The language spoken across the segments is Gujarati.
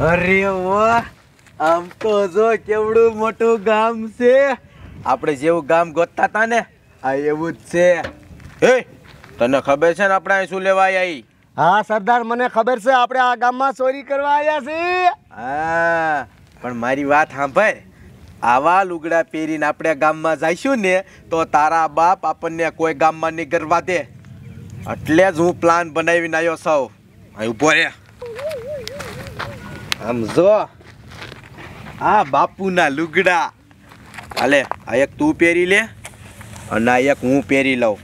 અરે વાહ, આમ તો જો કેવડું મોટું ગામ છે. આપણે જેવું ગામ ગોતતા હતા ને આ એવું જ છે. એ તને ખબર છે ને આપણે અહીં શું લેવા આવ્યા? હા સરદાર, મને ખબર છે. આપણે આ ગામમાં ચોરી કરવા આવ્યા છીએ. હા, પણ મારી વાત સાંભળ. આવા લુગડા પહેરીને આપણે ગામમાં જઈશું ને તો તારા બાપ આપણને કોઈ ગામમાં નહીં કરવા દે. એટલે જ હું પ્લાન બનાવીને આવ્યો સૌ. અહીં ઉભો રે. આમ જો આ બાપુના લુગડા. હાલે, આ એક તું પહેરી લે અને આ એક હું પહેરી લઉં,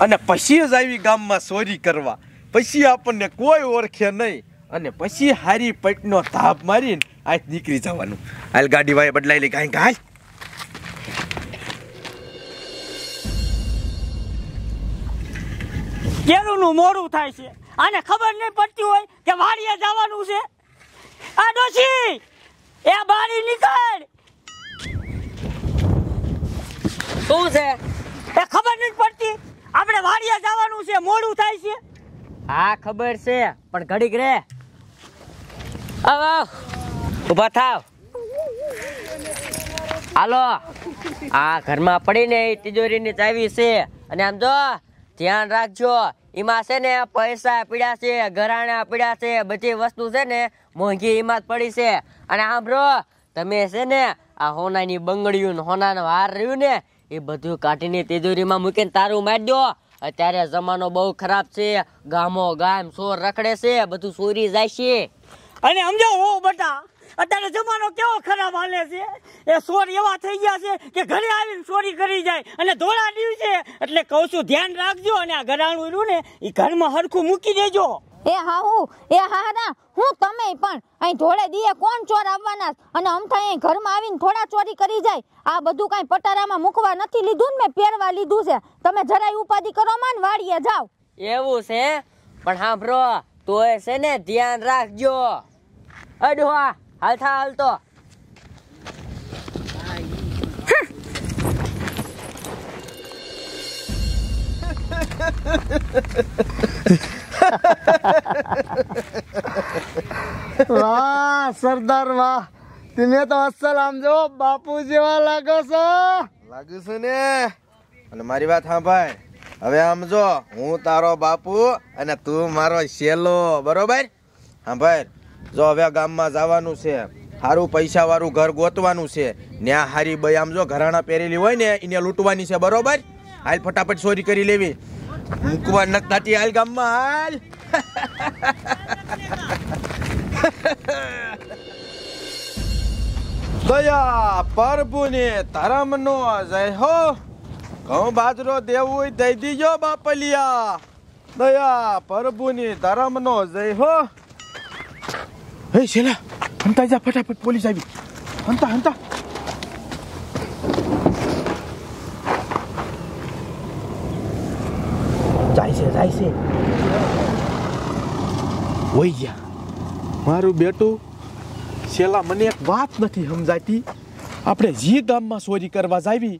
અને પછી જ આવી ગામમાં ચોરી કરવા. પછી આપણને કોઈ ઓળખે નહીં, અને પછી હારી પટનો ધાપ મારીને આ નીકળી જવાનું. હાલ ગાડી વાય બદલાઈ લઈ કાંઈ કાંઈ. કેરુંનું મોડું થાય છે, આને ખબર નહીં પડતી હોય કે વાડીએ જવાનું છે. આ ડોશી, એ બારી નીકળ. શું છે? એ ખબર નહીં પડતી, આપણે વાડીએ જવાનું છે, મોડું થાય છે. હા ખબર છે, પણ ઘડીક રે. આવ ઊભા થાવ. હાલો, આ ઘરમાં પડીને એ તિજોરીની ચાવી છે, અને આમ જો ધ્યાન રાખજો. એમાં છે ને પૈસા પીડ્યા છે, ઘરાણા પીડ્યા છે, બધી વસ્તુ છે ને મોંઘી એમાં જ પડી છે. અને સાંભળો, તમે છે ને આ હોનાની બંગડીયું ને હોનાનો હાર રહ્યું ને એ બધું કાઢીને તિજોરીમાં મૂકીને તારું મારી દો. અત્યારે જમાનો બહુ ખરાબ છે, ગામો ગામ ચોર રખડે છે, બધું ચોરી જાય છે. અને સમજો હો બેટા, અત્યારે જમાનો કેવો ખરાબ હાલે છે. એ ચોર એવા થઈ ગયા છે કે ઘરે આવીને ચોરી કરી જાય, અને ધોળા દિવસે. એટલે કહું છું ધ્યાન રાખજો, અને આ ઘરાણું રહ્યું ને એ ઘરમાં હરખું મૂકી દેજો. એ હા ના, હું તમે પણ અહીં ધોળે દીએ કોણ ચોર આવવાના, અને અમથા અહીં ઘરમાં આવીને થોડા ચોરી કરી જાય. આ બધું કાંઈ પટારામાં મૂકવા નથી લીધું ને, મેં પહેરવા લીધું છે. તમે જરાય ઉપાધિ કરો માં ને વાડીએ જાઓ. એવું છે, પણ સાંભળો તોય છે ને ધ્યાન રાખજો. અડવા હાલતા હાલતો. વાહ સરદાર વાહ, તમે તો અસલ આમ જો બાપુ જેવા લાગો છો. લાગુ છું ને. અને મારી વાત સાંભળ. હવે આમ જો, હું તારો બાપુ અને તું મારો શેલો, બરોબર? સાંભળ, જો હવે ગામમાં જવાનું છે, સારું પૈસા વાળું ઘર ગોતવાનું છે. ત્યાં હારી બઈ આમ જો ઘરાણા પહેરેલી હોય ને એને લૂંટવાની છે, બરોબર? હાલ ફટાફટ ચોરી કરી લેવી. મૂકવા નથી થતી. હાલ ગામમાં હાલ. દયા પ્રભુને ધર્મનો જય હો. ઘઉં બાજરો દેવું હોય દઈ દીજો બાપલિયા. દયા પ્રભુની ધર્મનો જય હો. હે શેલા, હંતા જા ફટાફટ, પોલીસ આવી. હંતા. જાય છે. ઓય ગયા મારું બેટું. શેલા, મને એક વાત નથી સમજાતી. આપણે જે ગામમાં ચોરી કરવા જાવી,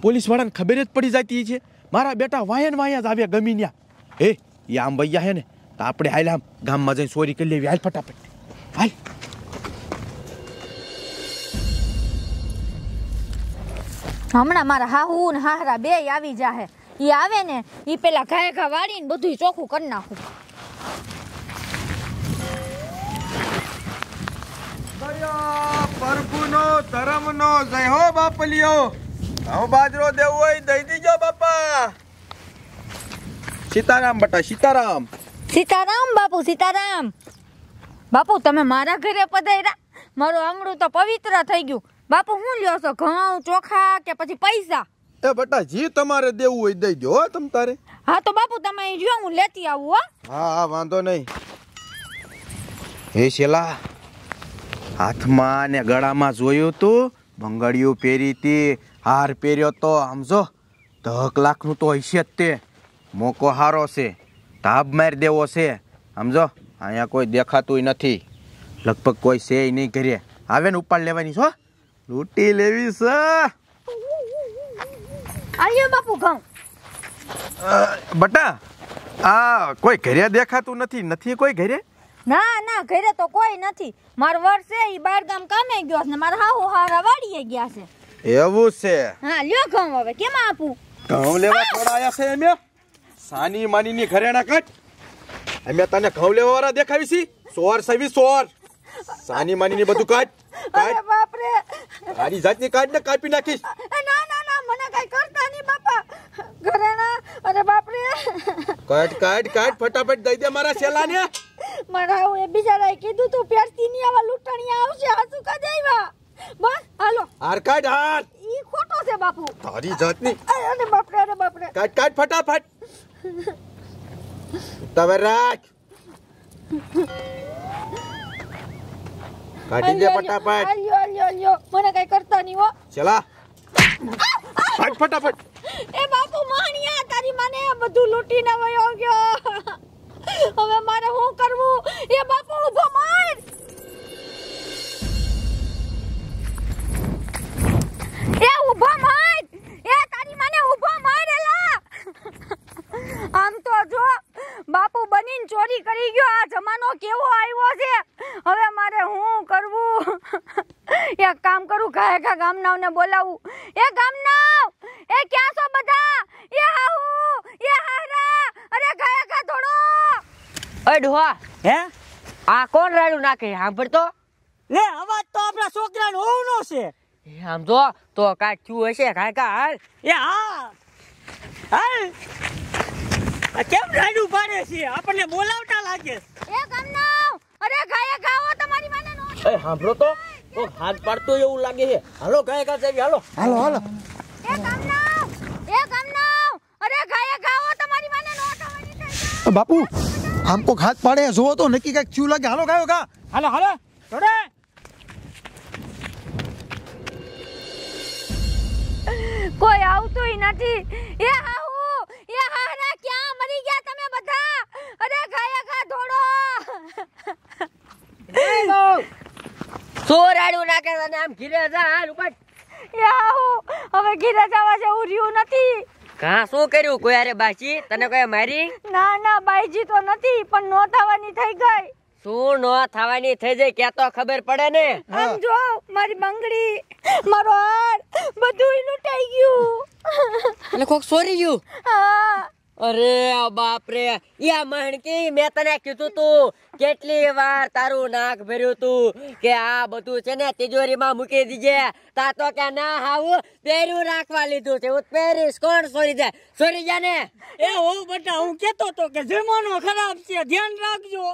પોલીસ વાળાને ખબર જ પડી જતી છે. મારા બેટા વાયા જ આવ્યા ગમીન્યા. એ આમ વૈયા હે ને, તો આપણે હાલ આમ ગામમાં જઈને ચોરી કરી લેવી. હાલ ફટાફટ હાલ. હમણાં મારા હાહુ ને હાહરા બે આવી જાહે. ઈ આવે ને ઈ પેલા ઘા વાળીને બધું ચોખ્ખું કરી નાખું. પ્રભુનો ધર્મનો જય હો બાપલિયો. હું બાજરો દેવું હોય દઈ દીજો બાપા. સીતારામ બેટા, સીતારામ. સીતારામ બાપુ, સીતારામ. બાપુ તમે મારા ઘરે પધાર્યા, મારું આંગણું તો પવિત્ર થઈ ગયું. બાપુ શું લ્યો છો, ઘઉં ચોખા કે પછી પૈસા? એ બેટા, જે તમારે દેવું હોય દઈ દો હો તમ તારે. હા તો બાપુ તમે અહીં જો, હું લેતી આવું. હો હા વાંધો નહીં. હે શેલા, હાથમાં ને ગળામાં જોયું તું, બંગડીયું પહેરી હતી, હાર પહેર્યો તો. સમજો 10 લાખનું તો હશે જ તે. મોકો હારો છે, ધાબ મારી દેવો છે. સમજો, અહીંયા કોઈ દેખાતું નથી, લગભગ કોઈ છે નહીં ઘરે. આવે ને ઉપાડ લેવાની છો, લૂંટી લેવી છે. આલ્યો બાપુ ઘઉં. બટા, આ કોઈ ઘરે દેખાતું નથી કોઈ ઘરે? ના ના ઘરે તો કોઈ નથી. મારો વર છે ઈ બાર ગામ કામે ગયો છે ને મારા હાહુ હારા વાડીએ ગયા છે. એવું છે? હા લ્યો ઘઉં હવે કેમ આપું? ઘઉં લેવા થોડા આયા છે અમે. સાની માનીની ઘરેણા કાઢ. અમે તને ઘઉં લેવા વાળા દેખાવી છી? સોર સવી સોર. સાની માનીની બધું કાઢ. અરે બાપ રે. તારી જાતની કાઢ ને કાપી નાખીશ. ના ના ના મને કઈ કરતા નહીં બાપા. ઘરેણા અરે બાપ રે. કાઢ કાઢ કાઢ ફટાફટ દઈ દે મારા શેલાને. મારા હાહુ એ બિચારાએ કીધું તું પેરતી ની આવા લૂંટણીયા આવશે હાસુ કા દેવા. બસ હાલો. હાર કાઢ હાર. ઈ ખોટો છે બાપુ. તારી જાતની. અરે બાપ રે અરે બાપ રે. કાઢ કાઢ ફટાફટ. તવે રાખ. કાઢી દે ફટાફટ. અલ્યો મને કઈ કરતા નહીં હો. ચલા કાઢ ફટાફટ. એ બાપુ માણિયા તારી માને બધું લૂંટીને વયો ગયો. હવે મારે શું કરવું? એ બાપુ ઊભો માર. એ ઊભો માર. એ તારી માને ઊભો માર એલા. આમ તો જો બાપુ બનીને ચોરી કરી ગયો. આ જમાનો કેવો આવ્યો છે. હવે મારે શું કરવું? એક કામ કરું ઘા ગામનાઓને બોલાવું. એ ગામનાઓ એ ક્યાં છો બધા? એ હાહુ એ હારા અરે ઘા થોડો. ઓય ડોહા, હે આ કોણ રાડું નાખે સાંભળતો? લે અવાજ તો આપણા છોકરાનો હોવનો છે. એ આમ જો તો કાંઈક થયું હશે કાકા હાલ. એ હા હાલ. આ કેમ રાડું પાડે છે? આપણને બોલાવતા લાગે. એ ગામનાઓ અરે ઘા ગાઓ તમારી માને નો. એ સાંભળો તો હાથ પાડતો એવું લાગે છે. હાલો ગાય કા સાહેબ હાલો. હાલો હાલો. એ ગામનાઓ અરે ઘા ગાઓ તમારી માને નો થવાની થઈ. બાપુ આમ કોક હાથ પાડે જોવો તો નક્કી કઈક થયું લાગે. હાલો ગાયો ગા. હાલો હાલો થોડે. કોઈ આવતુંય નથી. એ હાહુ એ હારા ક્યાં મરી ગયા તમે બધા? અરે ઘા ધોડો. શું રાડું નાખે તને? આમ ઘીરે જા હાલ ઉપર. એ હાહુ હવે ઘીરે જવા જેવું રહ્યું નથી. કાં શું કર્યું? કોઈ અરે બાચી તને કોઈ મારી? ના ના બાઈજી તો નથી પણ નો થવાની થઈ ગઈ. શું નો થવાની થઈ જાય કે તો ખબર પડે ને. આમ જો મારી બંગડી મારો હાર બધું લૂંટાઈ ગયું. એટલે કોક ચોરી ગયું? હા. અરે બાપ રે. યા મહણકી મેં તને કીધું તું કેટલી વાર તારું નાક ભર્યું તું કે આ બધું છે ને તિજોરીમાં મૂકી દીજે. તા તો કે ના હાવું પહેર્યું રાખવા લીધું છે. હું પહેરીશ. કોણ ચોરી જાય? ચોરી જા ને. એ હો બેટા હું કેતો તો કે જમાનો ખરાબ છે ધ્યાન રાખજો.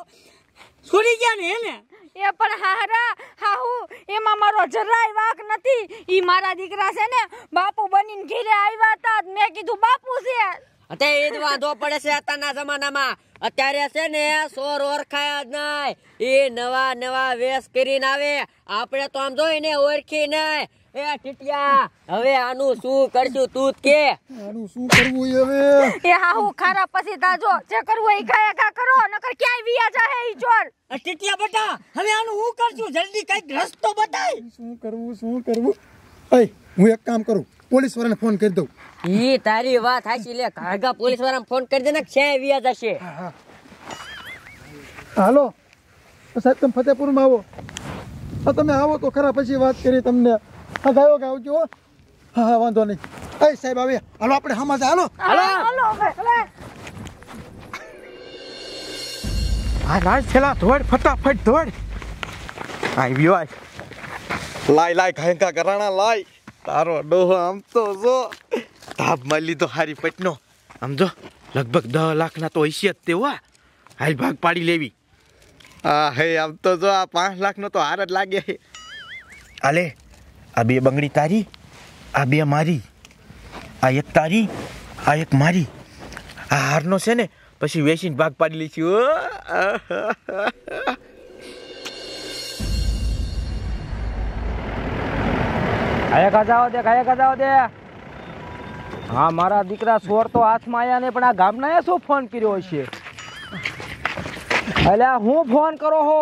છોડી ગયા ને એને. એ પણ હારા હાહુ એમાં મારો જરાય વાક નથી. ઈ મારા દીકરા છે ને બાપુ બનીને ઘરે આવ્યા હતા. મેં કીધું બાપુ છે. અત્યારે એ જ વાંધો પડે છે અત્યારના જમાનામાં. અત્યારે છે ને સોર ઓળખાય જ નહીં. એ નવા નવા વેશ કરીને આવે. આપણે તો આમ જોઈને ઓળખી નહીં. એ ટીટિયા હવે આનું શું કરશું તું જ કે? આનું શું કરવું હવે? એ હાહુ ખારા પછી તાજો જે કરવું એ ઘા કરો નકર ક્યાંય વિયા જાહે ઈ ચોર. ટીટિયા બેટા હવે આનું હું કરશું? જલ્દી કઈક રસ્તો બતાય. શું કરવું? એ હું એક કામ કરું પોલીસ વાળાને ફોન કરી દઉં. ઈ તારી વાત હાચી. લે કાગા પોલીસ વાળાને ફોન કરી દે ને છે વિયા જશે. હાલો સાહેબ તમે ફતેપુરમાં આવો. તમે આવો તો ખરા પછી વાત કરી તમને. હા ગાયો ગાવજો. હા વાંધો નહીં. એ સાહેબ આવે. હાલો આપણે હમા હાલો. હાલો હવે હા લાય છેલા ધોડ ફટાફટ ધોડ. આવ્યો આય. લાય ઘાયકા કરાણા લાય. તારો ડોહો આમ તો જો તાપ મળી તો હારી પટનો. આમ જો લગભગ 10 લાખના તો હશે જ તેવા. હાલ ભાગ પાડી લેવી. હા હે આમ તો જો આ 5 લાખનો તો હાર જ લાગે. આલે આ 2 બંગડી તારી, આ 2 મારી, આ 1 તારી, આ 1 મારી. આ હારનો છે ને પછી વેચીને ભાગ પાડી લઈશું. ગાયકા જાવ દે. હા મારા દીકરા સોર તો હાથમાં આયા ને પણ આ ગામના શું ફોન કર્યો છે? અલ્યા હું ફોન કરો હો?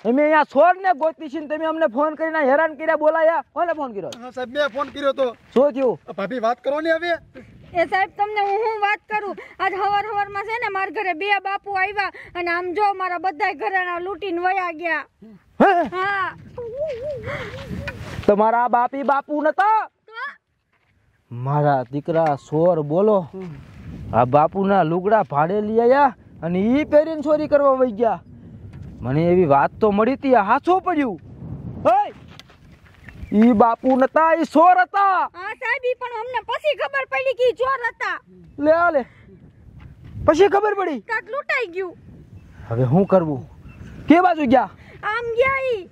અમે અહીંયા સોર ને ગોતી છે તમે અમને ફોન કરીને હેરાન કર્યા બોલાયા. કોને ફોન કર્યો? હા સાહેબ મેં ફોન કર્યો તો. શું થયું? ભાભી વાત કરો ને હવે. એ સાહેબ તમને હું વાત કરું, આજ હવારમાં છે ને મારા ઘરે 2 બાપુ આવ્યા અને આમ જો મારા બધાય ઘરેણા લૂંટીને વયા ગયા. હા તમારા બાપી બાપુ નતા? મારા દીકરા સોર બોલો. આ બાપુના લુગડા ભાડે લઈ આયા અને ઈ પહેરીને ચોરી કરવા વઈ ગયા. મને એવી વાત તો મળી હતી, હાથો પડ્યું. ઈ બાપુ નતા, ઈ ચોર હતા. હા સાહેબ, ઈ પણ અમને પછી ખબર પડી કે ઈ ચોર હતા. લે પછી ખબર પડી કાક લૂંટાઈ ગયું. હવે શું કરવું? કે બાજુ ગયા? આમ ગયા ઈ.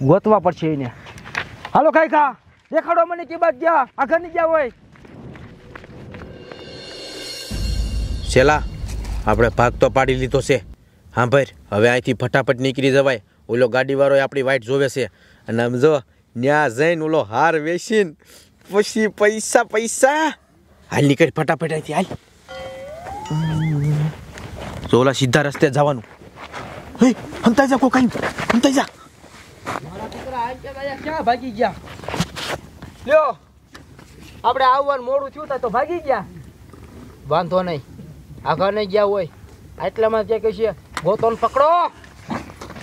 ગોતવા પડશે એને. હાલો ખાઈ ખા, દેખાડો મને કે બાજુ ગયા. આગળ ની ગયા હોય. શેલા, આપણે ભાગ તો પાડી લીધો છે. હા ભાઈ, હવે અહીંથી ફટાફટ નીકળી જવાય. ઓલો ગાડીવાળો આપણી વાઈટ જોવે છે અને આમ જો ન્યા જઈને ઓલો હાર વેચીને પછી પૈસા. હાલ નીકળ ફટાફટ અહીંથી, હાલ. જો ઓલા સીધા રસ્તે જવાનું. હે, હંતાઈ જા કોકાઈ, હંતાઈ જા. મારા દીકરા ક્યાં ભાગી ગયા? લ્યો, આપણે આવવાનું મોડું થયું તા તો ભાગી ગયા. વાંધો નહીં, આગળ નહીં ગયા હોય આટલામાં જે કહે છે ગોતોન પકડો.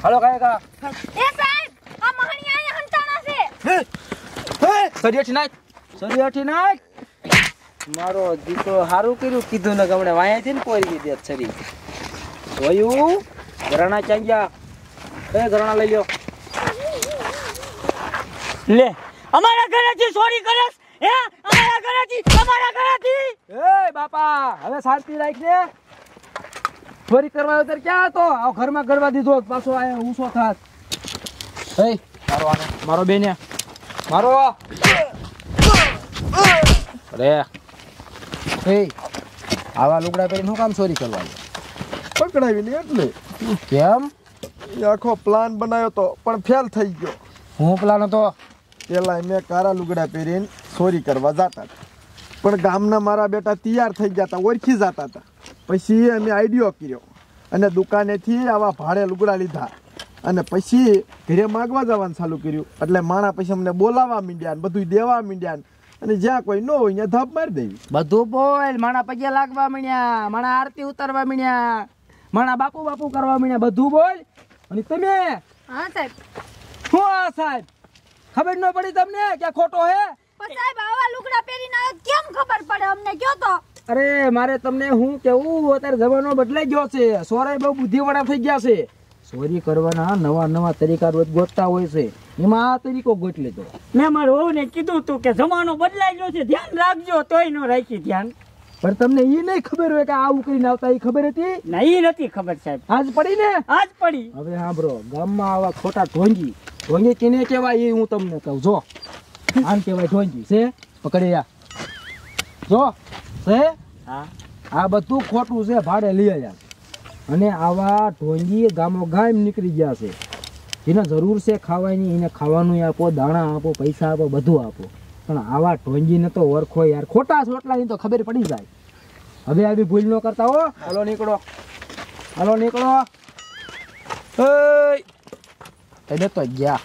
હાલો કાય કા. એ સાહેબ, આ મહણિયા અહીંયા હંતાણા છે. સરિયાઠી નાખ. મારો દીકરો હારું કર્યું કીધું ને ગમણે વાયાથી ને કોઈ દે છરી. જોયું ઘરાણા ક્યાં ગયા? ઘરાણા લઈ લ્યો. લે, અમારા ઘરેથી ચોરી કરસ? હે, અમારા ઘરેથી? એ બાપા, હવે શાંતિ રાખ ને. ચોરી કરવા આવ્યો ત્યારે ક્યાં હતો? આ ઘરમાં કરવા દીધો પાછો આયા ઊંચો થાત. એ મારો આને, મારો બેને મારો. અરે એ આવા લુગડા પહેરીને શું કામ ચોરી કરવા? પકડાવી ને એટલે. કેમ? એ આખો પ્લાન બનાવ્યો તો પણ ફેલ થઈ ગયો. હું પ્લાન હતો? પેલા મેં કારા લુગડા પહેરીને ચોરી કરવા જતા હતા, પણ ગામના મારા બેટા તૈયાર થઈ ગયા હતા, ઓળખી જતા હતા. પછી અમે આઈડિયો કર્યો અને દુકાનેથી આવા ભાડે લુગડા લીધા અને પછી ઘરે માગવા જવાનું ચાલુ કર્યું. એટલે માણા પછી અમને બોલાવવા માંડ્યા ને બધું દેવા માંડ્યા અને જ્યાં કોઈ ન હોય ત્યાં ધપ મારી દેવી. બધું બોલ. માણા પગે લાગવા માંડ્યા, માણા આરતી ઉતારવા માંડ્યા, માણા બાપુ કરવા માંડ્યા. બધું બોલ. અને તમે? હા સાહેબ. શું આ સાહેબ, ખબર ન પડી તમને કે ખોટો હે? પણ સાહેબ, આવા લુગડા પહેરીને કેમ ખબર પડે અમને? કયો તો. અરે મારે તમને હું કેવું, અત્યારે જમાનો બદલાઈ ગયો છે. સોરાય બહુ બુદ્ધિવાળા થઈ ગયા છે. ચોરી કરવાના નવા તરીકા રોજ ગોતતા હોય છે, એમાં આ તરીકો ગોત લેતો. મેં મારા વહુને કીધું તું કે જમાનો બદલાઈ ગયો છે, ધ્યાન રાખજો, તોય ન રાખી ધ્યાન. પણ તમને ઈ નહીં ખબર હોય કે આવું કરીને આવતા? ઈ ખબર હતી? ના, ઈ નથી ખબર સાહેબ. આજ પડી ને? આજ પડી. હવે સાંભળો, ગામમાં આવા ખોટા ઢોંગી કેને કહેવાય એ હું તમને કહું. જો આમ કહેવાય ઢોંગી છે. પકડી યા જો છે. હા, આ બધું ખોટું છે, ભાડે લઈ આવ્યા. અને આવા ઢોંગી ગામો ગામ નીકળી ગયા છે. એને જરૂર છે ખાવાની, એને ખાવાનું આપો, દાણા આપો, પૈસા આપો, બધું આપો. પણ આવા ઢોંગીને તો ઓળખો યાર, ખોટા સોટલાની તો ખબર પડી જાય. હવે આવી ભૂલ ન કરતા હો. હાલો નીકળો. એને તો ગયા.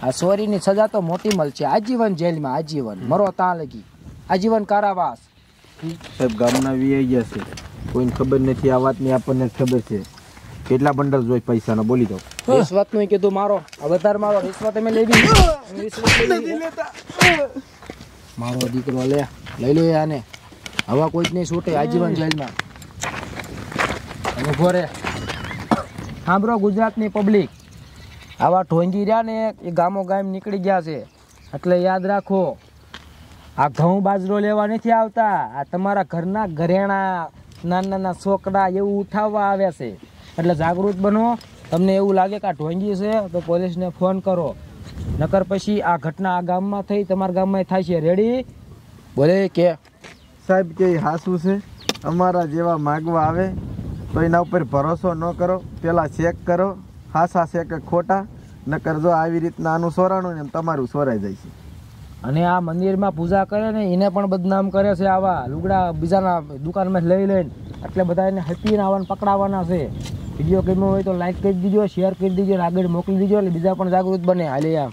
આ ચોરીની સજા તો મોટી મળશે. આજીવન જેલમાં, આજીવન મરો ત્યાં લગી, આજીવન કારાવાસ. સાહેબ, ગામના વીઆઈ ગયા છે, કોઈને ખબર નથી આ વાતની. આપણને ખબર છે. કેટલા બંડલ જોઈ પૈસાનો? બોલી દો. રિશ્વત નું કીધું મારો. અવતાર મારો રિશ્વત અમે લેવી. મારો દીકરો લઈ લે આને. હવા કોઈ જ નહીં છૂટે, આજીવન જેલમાં. ઉભો રે. સાંભળો ગુજરાતની પબ્લિક, આવા ઢોંગી રહ્યા ને એ ગામો ગામ નીકળી ગયા છે. એટલે યાદ રાખો, આ ઘઉં બાજરો લેવા નથી આવતા. આ તમારા ઘરના ઘરેણા, નાના છોકરા એવું ઉઠાવવા આવે છે. એટલે જાગૃત બનો. તમને એવું લાગે કે આ ઢોંગી છે તો પોલીસને ફોન કરો. નકર પછી આ ઘટના આ ગામમાં થઈ, તમારા ગામમાં થાય છે. રેડી? બોલે કે સાહેબ કે હાસું છે. અમારા જેવા માગવા આવે તો એના ઉપર ભરોસો ન કરો, પેલા ચેક કરો હાસા છે કે ખોટા. નકર જો આવી રીતના આનું સોરાણું ને તમારું સોરાઈ જાય છે. અને આ મંદિરમાં પૂજા કરે ને એને પણ બદનામ કરે છે. આવા લુગડા બીજાના દુકાનમાં લઈ લઈને. એટલે બધા એને હતીને આવવાને પકડાવવાના છે. વિડીયો ગમ્યો હોય તો લાઈક કરી દીજો, શેર કરી દીજો, આગળ મોકલી દીજો એટલે બીજા પણ જાગૃત બને. હાલે આમ.